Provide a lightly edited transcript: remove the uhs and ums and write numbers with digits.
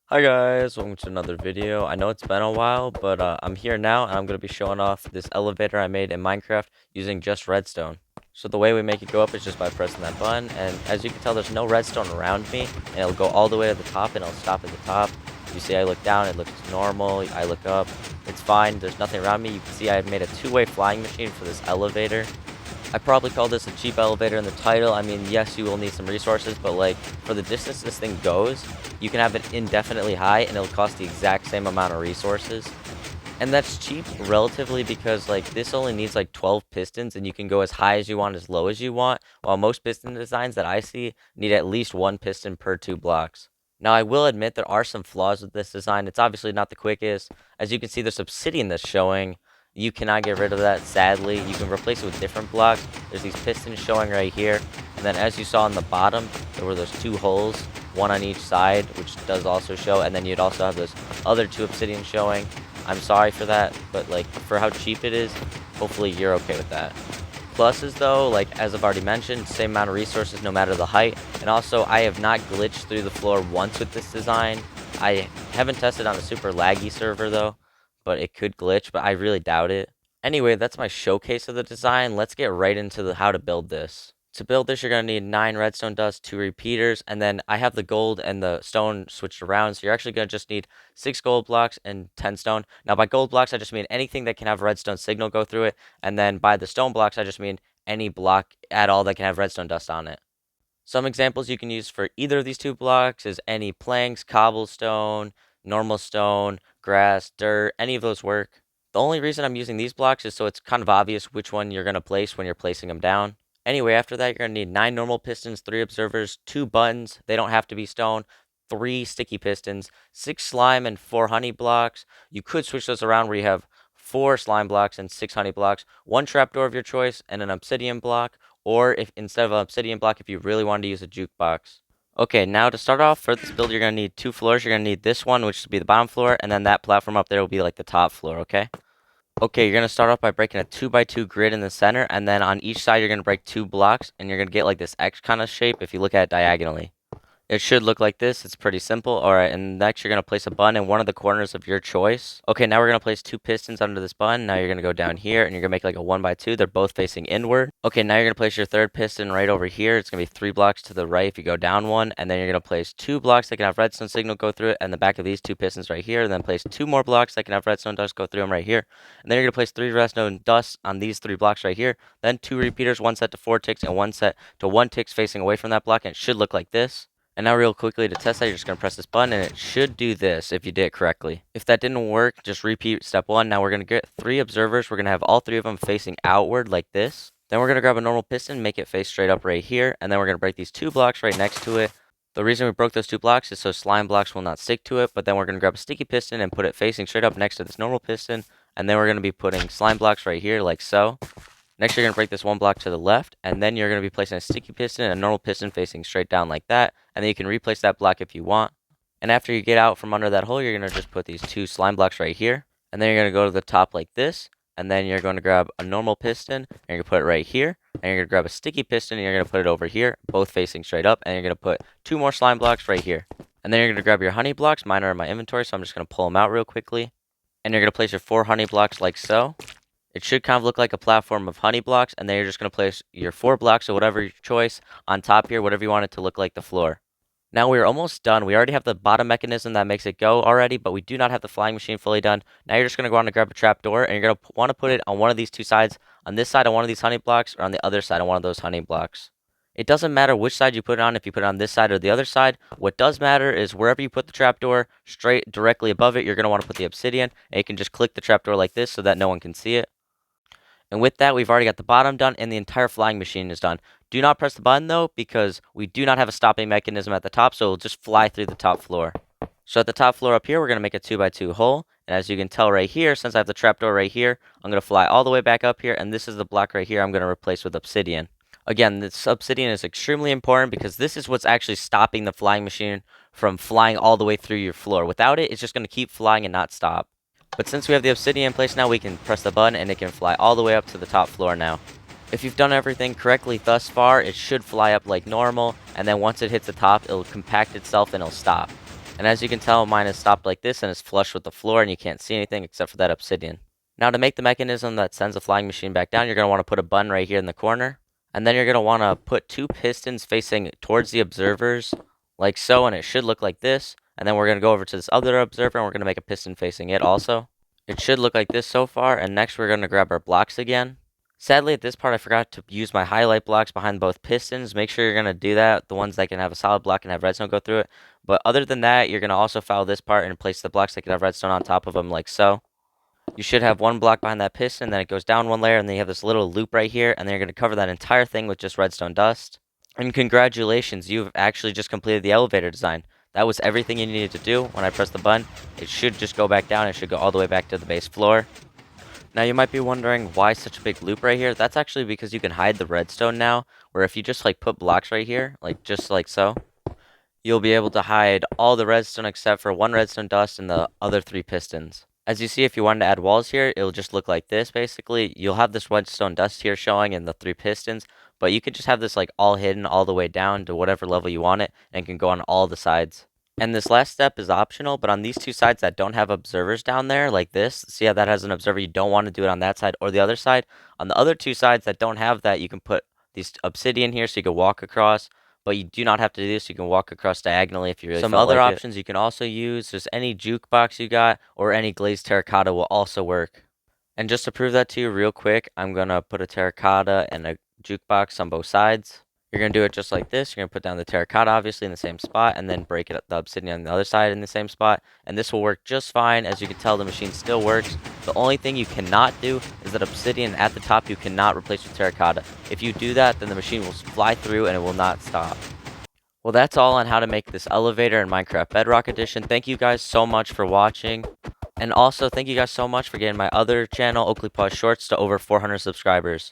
Hi guys, welcome to another video. I know it's been a while, but I'm here now and I'm going to be showing off this elevator I made in Minecraft using just redstone. So the way we make it go up is just by pressing that button, and as you can tell there's no redstone around me, and it'll go all the way to the top and it'll stop at the top. You see I look down, it looks normal, I look up, it's fine, there's nothing around me. You can see I made a two-way flying machine for this elevator. I probably call this a cheap elevator in the title. I mean, yes, you will need some resources, but like for the distance this thing goes, you can have it indefinitely high and it'll cost the exact same amount of resources. And that's cheap relatively because like this only needs like 12 pistons and you can go as high as you want, as low as you want, while most piston designs that I see need at least one piston per two blocks. Now I will admit there are some flaws with this design. It's obviously not the quickest. As you can see, there's obsidian that's showing. You cannot get rid of that, sadly. You can replace it with different blocks. There's these pistons showing right here. And then as you saw on the bottom, there were those two holes, one on each side, which does also show. And then you'd also have those other two obsidian showing. I'm sorry for that, but like for how cheap it is, hopefully you're okay with that. Pluses though, like as I've already mentioned, same amount of resources no matter the height. And also I have not glitched through the floor once with this design. I haven't tested on a super laggy server though, but it could glitch, but I really doubt it. Anyway, that's my showcase of the design. Let's get right into the how to build this. To build this, you're going to need 9 redstone dust, 2 repeaters, and then I have the gold and the stone switched around, so you're actually going to just need 6 gold blocks and 10 stone. Now, by gold blocks, I just mean anything that can have redstone signal go through it, and then by the stone blocks, I just mean any block at all that can have redstone dust on it. Some examples you can use for either of these two blocks is any planks, cobblestone, normal stone, grass, dirt, any of those work. The only reason I'm using these blocks is so it's kind of obvious which one you're going to place when you're placing them down. Anyway, after that, you're going to need 9 normal pistons, 3 observers, 2 buttons, they don't have to be stone, 3 sticky pistons, 6 slime, and 4 honey blocks. You could switch those around where you have 4 slime blocks and 6 honey blocks, 1 trapdoor of your choice, and an obsidian block, or if instead of an obsidian block, if you really wanted to use a jukebox. Okay, now to start off for this build, you're going to need 2 floors. You're going to need this one, which will be the bottom floor, and then that platform up there will be like the top floor, okay? Okay, you're going to start off by breaking a 2x2 grid in the center, and then on each side, you're going to break 2 blocks, and you're going to get like this X kind of shape if you look at it diagonally. It should look like this. It's pretty simple. Alright, and next you're going to place a button in one of the corners of your choice. Okay, now we're going to place 2 pistons under this button. Now you're going to go down here, and you're going to make like a 1x2. They're both facing inward. Okay, now you're going to place your third piston right over here. It's going to be 3 blocks to the right if you go down one. And then you're going to place 2 blocks that can have redstone signal go through it, and the back of these 2 pistons right here. And then place 2 more blocks that can have redstone dust go through them right here. And then you're going to place 3 redstone dust on these 3 blocks right here. Then 2 repeaters, 1 set to 4 ticks, and 1 set to 1 ticks facing away from that block. And it should look like this. And now real quickly to test that, you're just going to press this button and it should do this if you did it correctly. If that didn't work, just repeat step 1. Now we're going to get 3 observers. We're going to have all 3 of them facing outward like this. Then we're going to grab a normal piston, make it face straight up right here. And then we're going to break these 2 blocks right next to it. The reason we broke those 2 blocks is so slime blocks will not stick to it. But then we're going to grab a sticky piston and put it facing straight up next to this normal piston. And then we're going to be putting slime blocks right here like so. Next, you're going to break this 1 block to the left, and then you're going to be placing a sticky piston and a normal piston facing straight down like that, and then you can replace that block if you want. And after you get out from under that hole, you're going to just put these 2 slime blocks right here, and then you're going to go to the top like this, and then you're going to grab a normal piston, and you're going to put it right here, and you're going to grab a sticky piston, and you're going to put it over here, both facing straight up, and you're going to put 2 more slime blocks right here. And then you're going to grab your honey blocks. Mine are in my inventory, so I'm just going to pull them out real quickly. And you're going to place your 4 honey blocks like so. It should kind of look like a platform of honey blocks, and then you're just going to place your 4 blocks or whatever your choice on top here, whatever you want it to look like the floor. Now we're almost done. We already have the bottom mechanism that makes it go already, but we do not have the flying machine fully done. Now you're just going to go on and grab a trap door, and you're going to want to put it on one of these 2 sides, on this side on one of these honey blocks, or on the other side on one of those honey blocks. It doesn't matter which side you put it on, if you put it on this side or the other side. What does matter is wherever you put the trapdoor, straight directly above it, you're going to want to put the obsidian, and you can just click the trapdoor like this so that no one can see it. And with that, we've already got the bottom done and the entire flying machine is done. Do not press the button though, because we do not have a stopping mechanism at the top, so it'll just fly through the top floor. So at the top floor up here, we're going to make a 2x2 hole. And as you can tell right here, since I have the trapdoor right here, I'm going to fly all the way back up here. And this is the block right here I'm going to replace with obsidian. Again, this obsidian is extremely important because this is what's actually stopping the flying machine from flying all the way through your floor. Without it, it's just going to keep flying and not stop. But since we have the obsidian in place now, we can press the button and it can fly all the way up to the top floor now. If you've done everything correctly thus far, it should fly up like normal, and then once it hits the top, it'll compact itself and it'll stop. And as you can tell, mine is stopped like this and is flush with the floor, and you can't see anything except for that obsidian. Now to make the mechanism that sends the flying machine back down, you're going to want to put a button right here in the corner. And then you're going to want to put 2 pistons facing towards the observers, like so, and it should look like this. And then we're going to go over to this other observer, and we're going to make a piston facing it also. It should look like this so far, and next we're going to grab our blocks again. Sadly, at this part, I forgot to use my highlight blocks behind both pistons. Make sure you're going to do that, the ones that can have a solid block and have redstone go through it. But other than that, you're going to also follow this part and place the blocks that can have redstone on top of them, like so. You should have one block behind that piston, then it goes down one layer, and then you have this little loop right here, and then you're going to cover that entire thing with just redstone dust. And congratulations, you've actually just completed the elevator design. That was everything you needed to do. When I press the button, it should just go back down. It should go all the way back to the base floor. Now you might be wondering why such a big loop right here. That's actually because you can hide the redstone now, where if you just like put blocks right here, like just like so, you'll be able to hide all the redstone except for 1 redstone dust and the other 3 pistons. As you see, if you wanted to add walls here, it'll just look like this basically. You'll have this redstone dust here showing and the 3 pistons, but you could just have this like all hidden all the way down to whatever level you want it, and it can go on all the sides. And this last step is optional, but on these 2 sides that don't have observers down there, like this, see how that has an observer? You don't want to do it on that side or the other side. On the other 2 sides that don't have that, you can put these obsidian here so you can walk across, but you do not have to do this. You can walk across diagonally if you really Some felt other like options you can also use, just any jukebox you got or any glazed terracotta will also work. And just to prove that to you real quick, I'm going to put a terracotta and a jukebox on both sides. You're going to do it just like this. You're going to put down the terracotta, obviously, in the same spot, and then break it up, the obsidian on the other side in the same spot. And this will work just fine. As you can tell, the machine still works. The only thing you cannot do is that obsidian at the top you cannot replace with terracotta. If you do that, then the machine will fly through and it will not stop. Well, that's all on how to make this elevator in Minecraft Bedrock Edition. Thank you guys so much for watching. And also, thank you guys so much for getting my other channel, Oakleypaws Shorts, to over 400 subscribers.